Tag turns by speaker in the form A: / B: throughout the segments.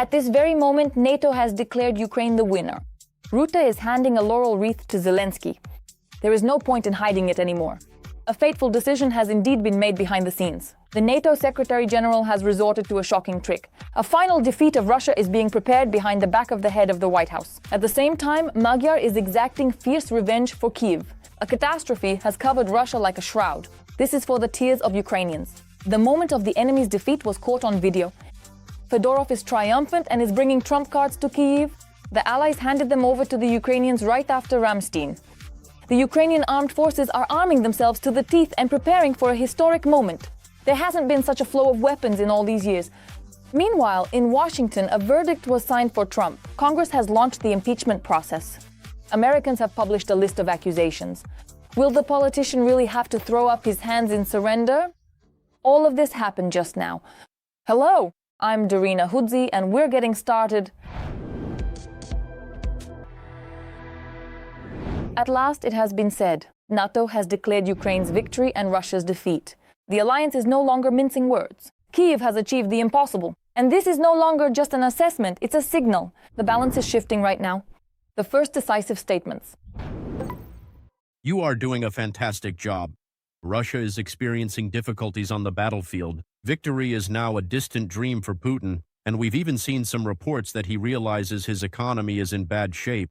A: At this very moment, NATO has declared Ukraine the winner. Rutte is handing a laurel wreath to Zelensky. There is no point in hiding it anymore. A fateful decision has indeed been made behind the scenes. The NATO Secretary General has resorted to a shocking trick. A final defeat of Russia is being prepared behind the back of the head of the White House. At the same time, Magyar is exacting fierce revenge for Kyiv. A catastrophe has covered Russia like a shroud. This is for the tears of Ukrainians. The moment of the enemy's defeat was caught on video. Fedorov is triumphant and is bringing trump cards to Kyiv. The Allies handed them over to the Ukrainians right after Ramstein. The Ukrainian armed forces are arming themselves to the teeth and preparing for a historic moment. There hasn't been such a flow of weapons in all these years. Meanwhile, in Washington, a verdict was signed for Trump. Congress has launched the impeachment process. Americans have published a list of accusations. Will the politician really have to throw up his hands in surrender? All of this happened just now. Hello, I'm Darina Hudzi, and we're getting started. At last, it has been said. NATO has declared Ukraine's victory and Russia's defeat. The alliance is no longer mincing words. Kyiv has achieved the impossible. And this is no longer just an assessment, it's a signal. The balance is shifting right now. The first decisive statements.
B: You are doing a fantastic job. Russia is experiencing difficulties on the battlefield. Victory is now a distant dream for Putin, and we've even seen some reports that he realizes his economy is in bad shape.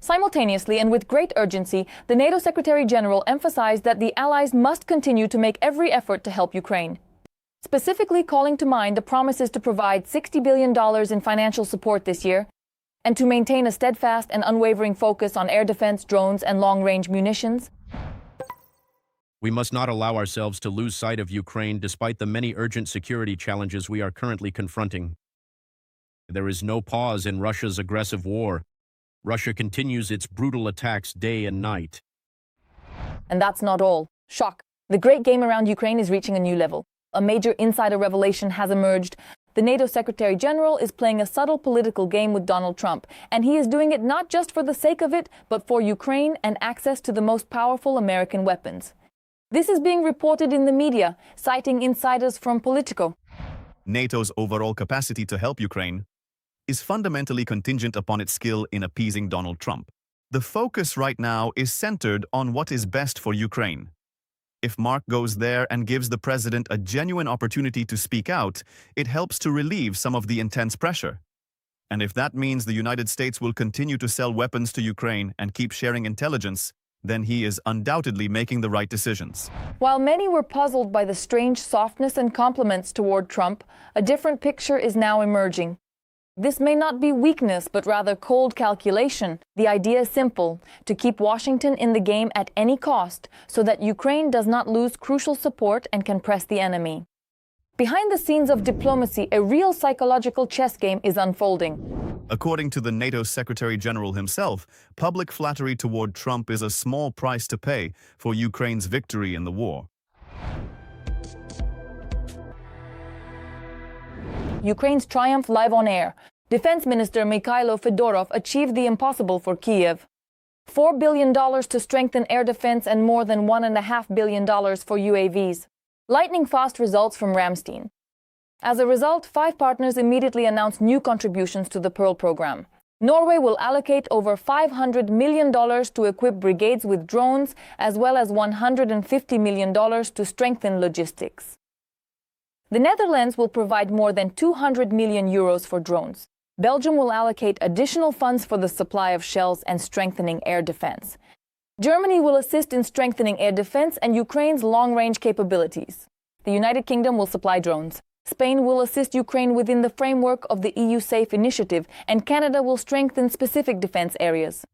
A: Simultaneously and with great urgency, the NATO Secretary General emphasized that the Allies must continue to make every effort to help Ukraine, specifically calling to mind the promises to provide $60 billion in financial support this year and to maintain a steadfast and unwavering focus on air defense, drones, and long-range munitions.
B: We must not allow ourselves to lose sight of Ukraine despite the many urgent security challenges we are currently confronting. There is no pause in Russia's aggressive war. Russia continues its brutal attacks day and night.
A: And that's not all. Shock. The great game around Ukraine is reaching a new level. A major insider revelation has emerged. The NATO Secretary General is playing a subtle political game with Donald Trump, and he is doing it not just for the sake of it, but for Ukraine and access to the most powerful American weapons. This is being reported in the media, citing insiders from Politico.
C: NATO's overall capacity to help Ukraine is fundamentally contingent upon its skill in appeasing Donald Trump. The focus right now is centered on what is best for Ukraine. If Mark goes there and gives the president a genuine opportunity to speak out, it helps to relieve some of the intense pressure. And if that means the United States will continue to sell weapons to Ukraine and keep sharing intelligence, then he is undoubtedly making the right decisions.
A: While many were puzzled by the strange softness and compliments toward Trump, a different picture is now emerging. This may not be weakness, but rather cold calculation. The idea is simple: to keep Washington in the game at any cost, so that Ukraine does not lose crucial support and can press the enemy. Behind the scenes of diplomacy, a real psychological chess game is unfolding.
C: According to the NATO Secretary General himself, public flattery toward Trump is a small price to pay for Ukraine's victory in the war.
A: Ukraine's triumph live on air. Defense Minister Mikhailo Fedorov achieved the impossible for Kiev. $4 billion to strengthen air defense and more than $1.5 billion for UAVs. Lightning-fast results from Ramstein. As a result, 5 partners immediately announced new contributions to the Pearl program. Norway will allocate over $500 million to equip brigades with drones, as well as $150 million to strengthen logistics. The Netherlands will provide more than 200 million euros for drones. Belgium will allocate additional funds for the supply of shells and strengthening air defense. Germany will assist in strengthening air defense and Ukraine's long-range capabilities. The United Kingdom will supply drones. Spain will assist Ukraine within the framework of the EU SAFE initiative, and Canada will strengthen specific defense areas.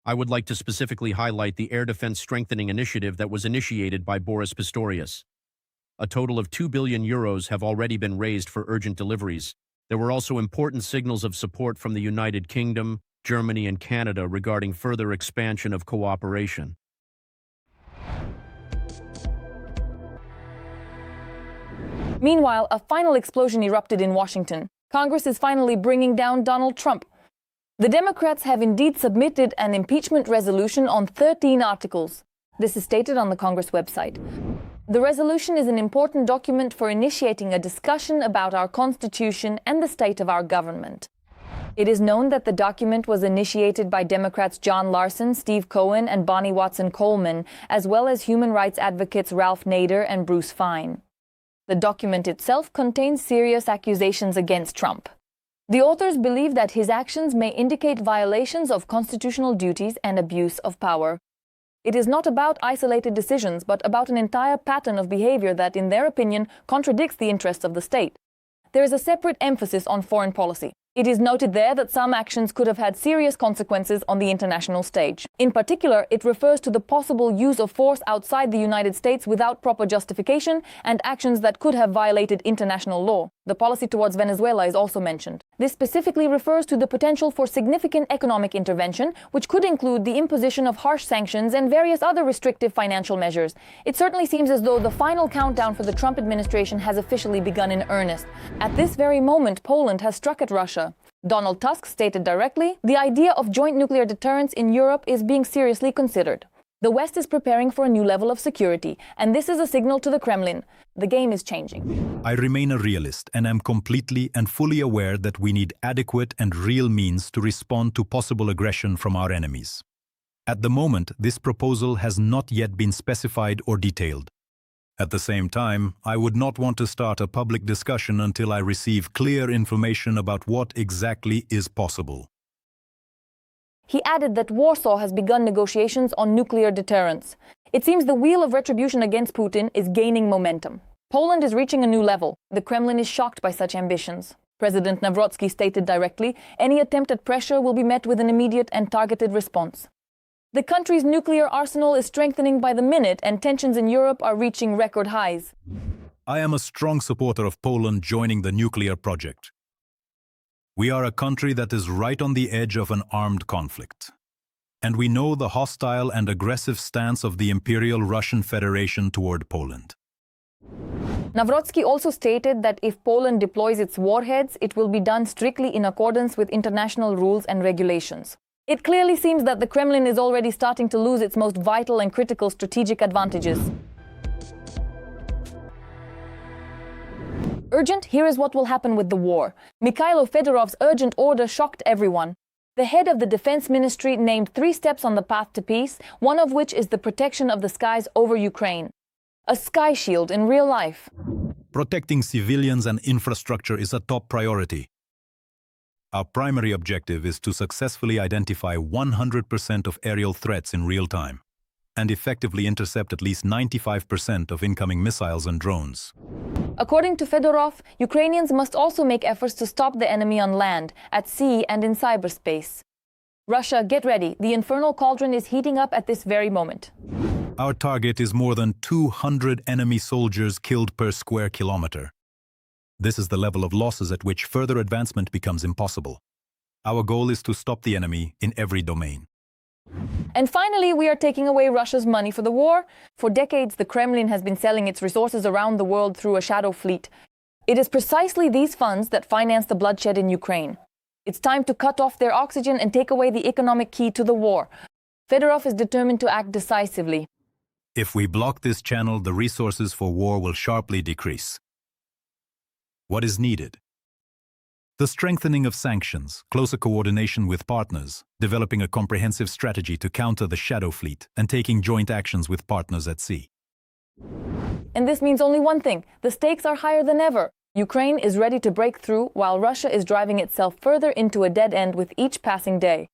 B: I would like to specifically highlight the air defense strengthening initiative that was initiated by Boris Pistorius. A total of 2 billion euros have already been raised for urgent deliveries. There were also important signals of support from the United Kingdom, Germany, and Canada regarding further expansion of cooperation.
A: Meanwhile, a final explosion erupted in Washington. Congress is finally bringing down Donald Trump. The Democrats have indeed submitted an impeachment resolution on 13 articles. This is stated on the Congress website. The resolution is an important document for initiating a discussion about our constitution and the state of our government. It is known that the document was initiated by Democrats John Larson, Steve Cohen, and Bonnie Watson-Coleman, as well as human rights advocates Ralph Nader and Bruce Fein. The document itself contains serious accusations against Trump. The authors believe that his actions may indicate violations of constitutional duties and abuse of power. It is not about isolated decisions, but about an entire pattern of behavior that, in their opinion, contradicts the interests of the state. There is a separate emphasis on foreign policy. It is noted there that some actions could have had serious consequences on the international stage. In particular, it refers to the possible use of force outside the United States without proper justification and actions that could have violated international law. The policy towards Venezuela is also mentioned. This specifically refers to the potential for significant economic intervention, which could include the imposition of harsh sanctions and various other restrictive financial measures. It certainly seems as though the final countdown for the Trump administration has officially begun in earnest. At this very moment, Poland has struck at Russia. Donald Tusk stated directly, the idea of joint nuclear deterrence in Europe is being seriously considered. The West is preparing for a new level of security, and this is a signal to the Kremlin. The game is changing.
D: I remain a realist and am completely and fully aware that we need adequate and real means to respond to possible aggression from our enemies. At the moment, this proposal has not yet been specified or detailed. At the same time, I would not want to start a public discussion until I receive clear information about what exactly is possible.
A: He added that Warsaw has begun negotiations on nuclear deterrence. It seems the wheel of retribution against Putin is gaining momentum. Poland is reaching a new level. The Kremlin is shocked by such ambitions. President Nawrocki stated directly, any attempt at pressure will be met with an immediate and targeted response. The country's nuclear arsenal is strengthening by the minute, and tensions in Europe are reaching record highs.
D: I am a strong supporter of Poland joining the nuclear project. We are a country that is right on the edge of an armed conflict. And we know the hostile and aggressive stance of the Imperial Russian Federation toward Poland.
A: Nawrocki also stated that if Poland deploys its warheads, it will be done strictly in accordance with international rules and regulations. It clearly seems that the Kremlin is already starting to lose its most vital and critical strategic advantages. Urgent, here is what will happen with the war. Mikhailo Fedorov's urgent order shocked everyone. The head of the defense ministry named 3 steps on the path to peace, one of which is the protection of the skies over Ukraine. A sky shield in real life.
D: Protecting civilians and infrastructure is a top priority. Our primary objective is to successfully identify 100% of aerial threats in real time and effectively intercept at least 95% of incoming missiles and drones.
A: According to Fedorov, Ukrainians must also make efforts to stop the enemy on land, at sea, and in cyberspace. Russia, get ready. The infernal cauldron is heating up at this very moment.
D: Our target is more than 200 enemy soldiers killed per square kilometer. This is the level of losses at which further advancement becomes impossible. Our goal is to stop the enemy in every domain.
A: And finally, we are taking away Russia's money for the war. For decades, the Kremlin has been selling its resources around the world through a shadow fleet. It is precisely these funds that finance the bloodshed in Ukraine. It's time to cut off their oxygen and take away the economic key to the war. Fedorov is determined to act decisively.
D: If we block this channel, the resources for war will sharply decrease. What is needed? The strengthening of sanctions, closer coordination with partners, developing a comprehensive strategy to counter the shadow fleet, and taking joint actions with partners at sea.
A: And this means only one thing. The stakes are higher than ever. Ukraine is ready to break through, while Russia is driving itself further into a dead end with each passing day.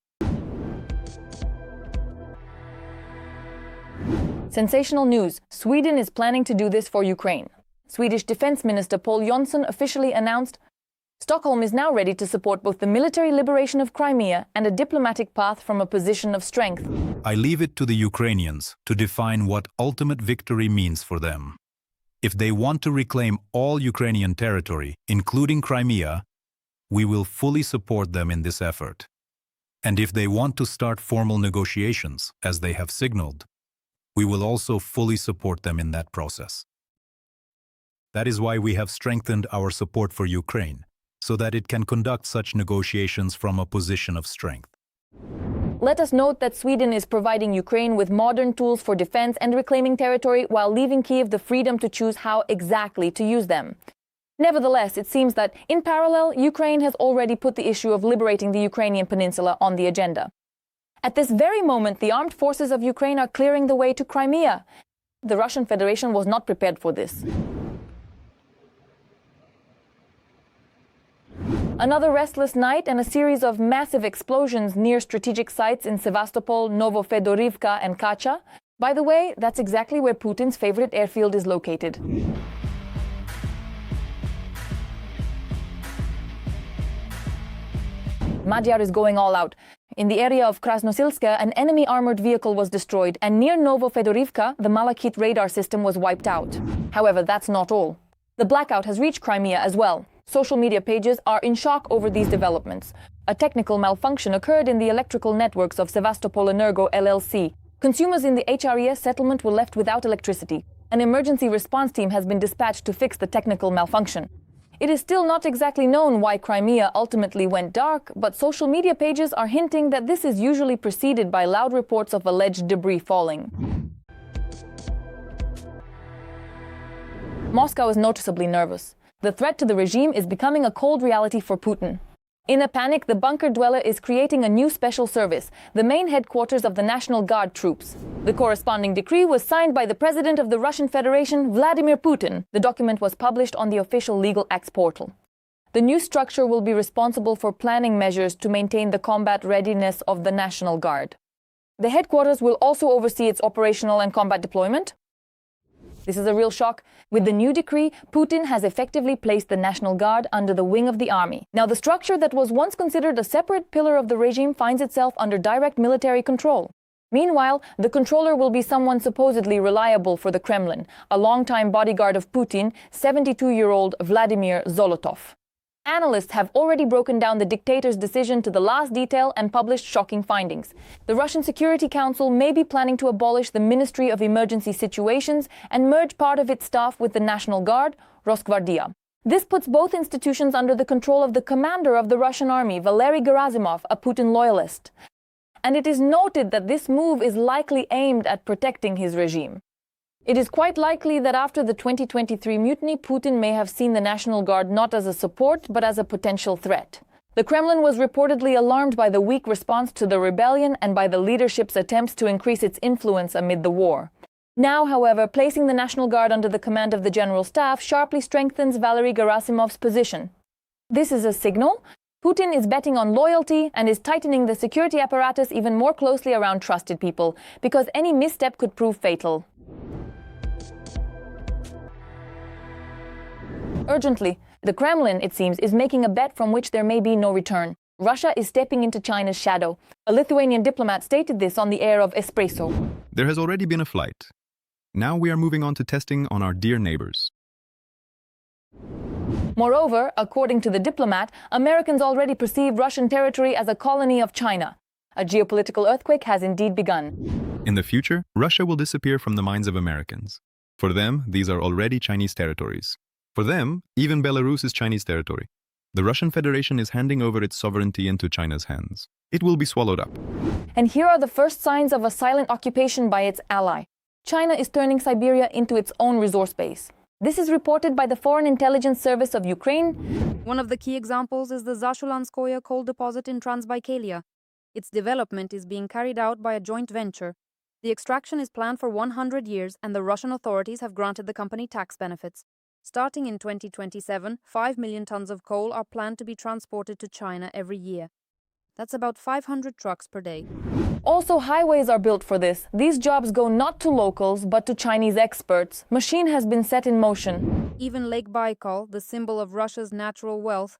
A: Sensational news. Sweden is planning to do this for Ukraine. Swedish Defense Minister Paul Jonsson officially announced, Stockholm is now ready to support both the military liberation of Crimea and a diplomatic path from a position of strength.
D: I leave it to the Ukrainians to define what ultimate victory means for them. If they want to reclaim all Ukrainian territory, including Crimea, we will fully support them in this effort. And if they want to start formal negotiations, as they have signaled, we will also fully support them in that process. That is why we have strengthened our support for Ukraine, so that it can conduct such negotiations from a position of strength.
A: Let us note that Sweden is providing Ukraine with modern tools for defense and reclaiming territory while leaving Kiev the freedom to choose how exactly to use them. Nevertheless, it seems that, in parallel, Ukraine has already put the issue of liberating the Ukrainian peninsula on the agenda. At this very moment, the armed forces of Ukraine are clearing the way to Crimea. The Russian Federation was not prepared for this. Another restless night and a series of massive explosions near strategic sites in Sevastopol, Novofedorivka and Kacha. By the way, that's exactly where Putin's favorite airfield is located. Magyar is going all out. In the area of Krasnosilska, an enemy armored vehicle was destroyed, and near Novofedorivka, the Malachit radar system was wiped out. However, that's not all. The blackout has reached Crimea as well. Social media pages are in shock over these developments. A technical malfunction occurred in the electrical networks of Sevastopol Energo LLC. Consumers in the HRES settlement were left without electricity. An emergency response team has been dispatched to fix the technical malfunction. It is still not exactly known why Crimea ultimately went dark, but social media pages are hinting that this is usually preceded by loud reports of alleged debris falling. Moscow is noticeably nervous. The threat to the regime is becoming a cold reality for Putin. In a panic, the bunker dweller is creating a new special service, the main headquarters of the National Guard troops. The corresponding decree was signed by the President of the Russian Federation, Vladimir Putin. The document was published on the official Legal Acts portal. The new structure will be responsible for planning measures to maintain the combat readiness of the National Guard. The headquarters will also oversee its operational and combat deployment. This is a real shock. With the new decree, Putin has effectively placed the National Guard under the wing of the army. Now, the structure that was once considered a separate pillar of the regime finds itself under direct military control. Meanwhile, the controller will be someone supposedly reliable for the Kremlin, a longtime bodyguard of Putin, 72-year-old Vladimir Zolotov. Analysts have already broken down the dictator's decision to the last detail and published shocking findings. The Russian Security Council may be planning to abolish the Ministry of Emergency Situations and merge part of its staff with the National Guard, Rosgvardia. This puts both institutions under the control of the commander of the Russian army, Valery Gerasimov, a Putin loyalist. And it is noted that this move is likely aimed at protecting his regime. It is quite likely that after the 2023 mutiny, Putin may have seen the National Guard not as a support, but as a potential threat. The Kremlin was reportedly alarmed by the weak response to the rebellion and by the leadership's attempts to increase its influence amid the war. Now, however, placing the National Guard under the command of the General Staff sharply strengthens Valery Gerasimov's position. This is a signal. Putin is betting on loyalty and is tightening the security apparatus even more closely around trusted people, because any misstep could prove fatal. Urgently, the Kremlin, it seems, is making a bet from which there may be no return. Russia is stepping into China's shadow. A Lithuanian diplomat stated this on the air of Espresso.
E: There has already been a flight. Now we are moving on to testing on our dear neighbors.
A: Moreover, according to the diplomat, Americans already perceive Russian territory as a colony of China. A geopolitical earthquake has indeed begun.
E: In the future, Russia will disappear from the minds of Americans. For them, these are already Chinese territories. For them, even Belarus is Chinese territory. The Russian Federation is handing over its sovereignty into China's hands. It will be swallowed up.
A: And here are the first signs of a silent occupation by its ally. China is turning Siberia into its own resource base. This is reported by the Foreign Intelligence Service of Ukraine.
F: One of the key examples is the Zashulanskoye coal deposit in Transbaikalia. Its development is being carried out by a joint venture. The extraction is planned for 100 years, and the Russian authorities have granted the company tax benefits. Starting in 2027, 5 million tons of coal are planned to be transported to China every year. That's about 500 trucks per day.
A: Also, highways are built for this. These jobs go not to locals, but to Chinese experts. Machine has been set in motion.
F: Even Lake Baikal, the symbol of Russia's natural wealth,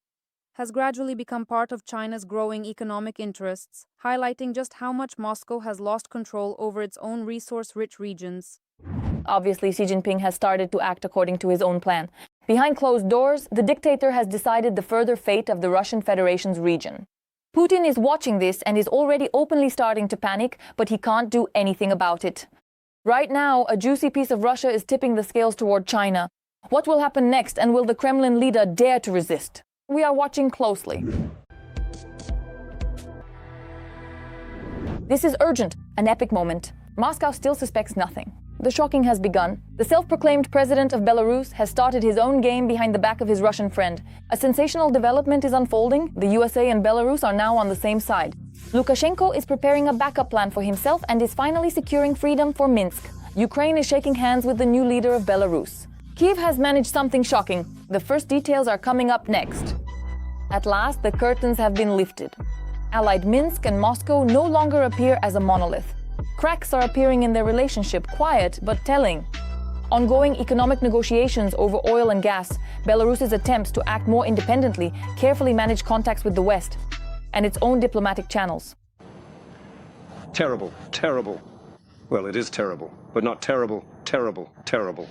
F: has gradually become part of China's growing economic interests, highlighting just how much Moscow has lost control over its own resource-rich regions.
A: Obviously, Xi Jinping has started to act according to his own plan. Behind closed doors, the dictator has decided the further fate of the Russian Federation's region. Putin is watching this and is already openly starting to panic, but he can't do anything about it. Right now, a juicy piece of Russia is tipping the scales toward China. What will happen next, and will the Kremlin leader dare to resist? We are watching closely. This is urgent, an epic moment. Moscow still suspects nothing. The shocking has begun. The self-proclaimed president of Belarus has started his own game behind the back of his Russian friend. A sensational development is unfolding. The USA and Belarus are now on the same side. Lukashenko is preparing a backup plan for himself and is finally securing freedom for Minsk. Ukraine is shaking hands with the new leader of Belarus. Kiev has managed something shocking. The first details are coming up next. At last, the curtains have been lifted. Allied Minsk and Moscow no longer appear as a monolith. Cracks are appearing in their relationship, quiet but telling. Ongoing economic negotiations over oil and gas, Belarus's attempts to act more independently, carefully manage contacts with the West, and its own diplomatic channels.
G: Terrible, terrible. Well, it is terrible, but not terrible, terrible, terrible.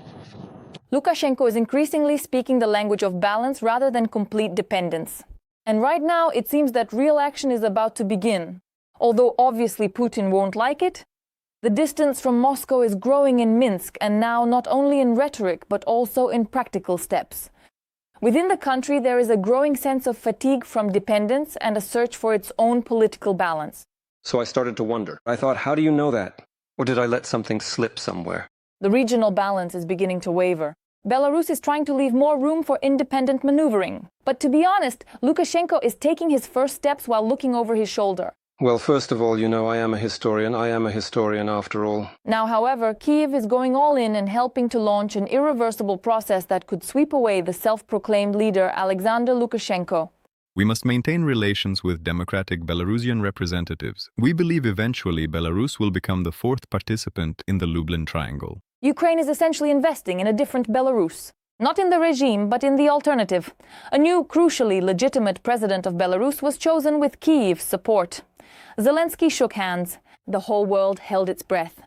A: Lukashenko is increasingly speaking the language of balance rather than complete dependence. And right now, it seems that real action is about to begin. Although obviously Putin won't like it, the distance from Moscow is growing in Minsk, and now not only in rhetoric but also in practical steps. Within the country, there is a growing sense of fatigue from dependence and a search for its own political balance.
G: So I started to wonder. I thought, how do you know that? Or did I let something slip somewhere?
A: The regional balance is beginning to waver. Belarus is trying to leave more room for independent maneuvering. But to be honest, Lukashenko is taking his first steps while looking over his shoulder.
G: Well, first of all, you know, I am a historian. I am a historian after all.
A: Now, however, Kyiv is going all in and helping to launch an irreversible process that could sweep away the self-proclaimed leader Alexander Lukashenko.
E: We must maintain relations with democratic Belarusian representatives. We believe eventually Belarus will become the fourth participant in the Lublin Triangle.
A: Ukraine is essentially investing in a different Belarus. Not in the regime, but in the alternative. A new, crucially legitimate president of Belarus was chosen with Kyiv's support. Zelensky shook hands. The whole world held its breath.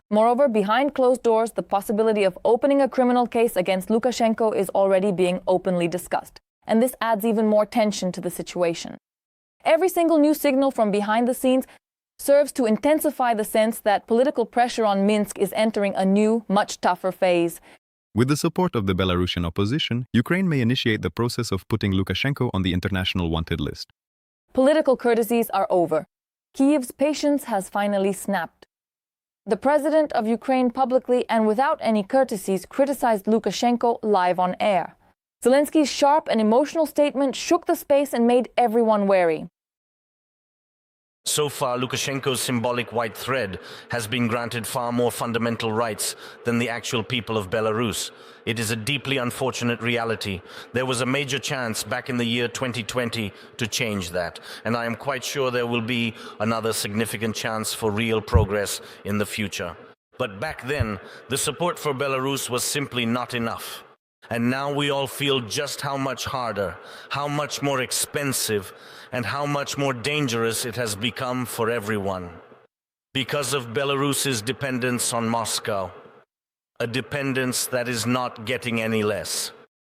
A: Moreover, behind closed doors, the possibility of opening a criminal case against Lukashenko is already being openly discussed. And this adds even more tension to the situation. Every single new signal from behind the scenes serves to intensify the sense that political pressure on Minsk is entering a new, much tougher phase.
E: With the support of the Belarusian opposition, Ukraine may initiate the process of putting Lukashenko on the international wanted list.
A: Political courtesies are over. Kyiv's patience has finally snapped. The president of Ukraine publicly and without any courtesies criticized Lukashenko live on air. Zelensky's sharp and emotional statement shook the space and made everyone wary.
H: So far, Lukashenko's symbolic white thread has been granted far more fundamental rights than the actual people of Belarus. It is a deeply unfortunate reality. There was a major chance back in the year 2020 to change that, and I am quite sure there will be another significant chance for real progress in the future. But back then, the support for Belarus was simply not enough. And now we all feel just how much harder, how much more expensive, and how much more dangerous it has become for everyone. Because of Belarus's dependence on Moscow. A dependence that is not getting any less.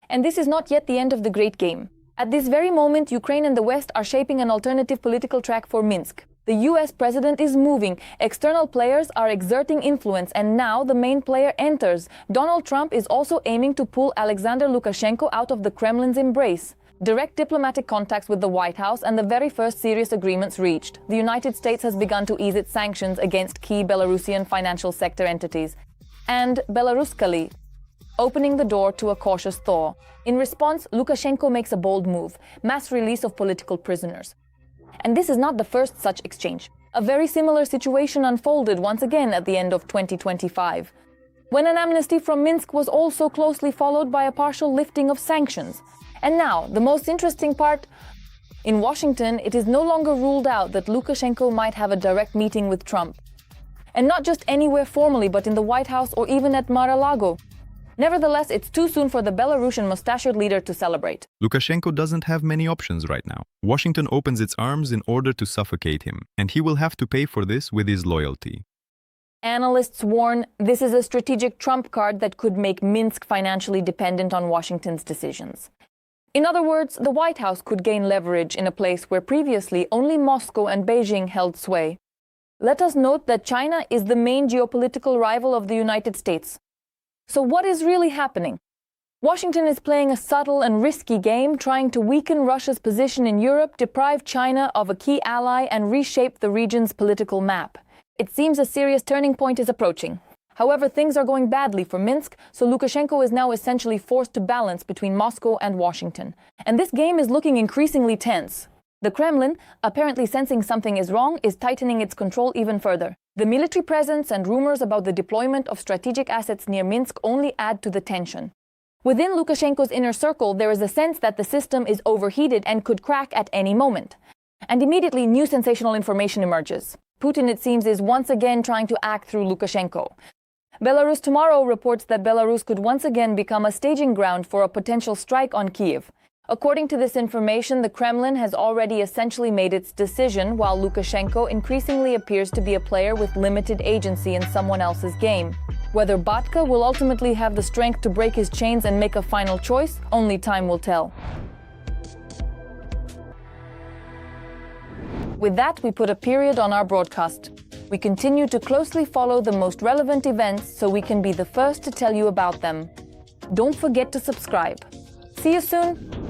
A: And this is not yet the end of the great game. At this very moment, Ukraine and the West are shaping an alternative political track for Minsk. The US president is moving, external players are exerting influence, and now the main player enters. Donald Trump is also aiming to pull Alexander Lukashenko out of the Kremlin's embrace. Direct diplomatic contacts with the White House and the very first serious agreements reached. The United States has begun to ease its sanctions against key Belarusian financial sector entities. And Belaruskali, opening the door to a cautious thaw. In response, Lukashenko makes a bold move, mass release of political prisoners. And this is not the first such exchange. A very similar situation unfolded once again at the end of 2025, when an amnesty from Minsk was also closely followed by a partial lifting of sanctions. And now, the most interesting part, in Washington, it is no longer ruled out that Lukashenko might have a direct meeting with Trump. And not just anywhere formally, but in the White House or even at Mar-a-Lago. Nevertheless, it's too soon for the Belarusian mustachioed leader to celebrate.
E: Lukashenko doesn't have many options right now. Washington opens its arms in order to suffocate him, and he will have to pay for this with his loyalty.
A: Analysts warn this is a strategic trump card that could make Minsk financially dependent on Washington's decisions. In other words, the White House could gain leverage in a place where previously only Moscow and Beijing held sway. Let us note that China is the main geopolitical rival of the United States. So what is really happening? Washington is playing a subtle and risky game, trying to weaken Russia's position in Europe, deprive China of a key ally, and reshape the region's political map. It seems a serious turning point is approaching. However, things are going badly for Minsk, so Lukashenko is now essentially forced to balance between Moscow and Washington. And this game is looking increasingly tense. The Kremlin, apparently sensing something is wrong, is tightening its control even further. The military presence and rumors about the deployment of strategic assets near Minsk only add to the tension. Within Lukashenko's inner circle, there is a sense that the system is overheated and could crack at any moment. And immediately, new sensational information emerges. Putin, it seems, is once again trying to act through Lukashenko. Belarus Tomorrow reports that Belarus could once again become a staging ground for a potential strike on Kyiv. According to this information, the Kremlin has already essentially made its decision, while Lukashenko increasingly appears to be a player with limited agency in someone else's game. Whether Batka will ultimately have the strength to break his chains and make a final choice, only time will tell. With that, we put a period on our broadcast. We continue to closely follow the most relevant events so we can be the first to tell you about them. Don't forget to subscribe. See you soon!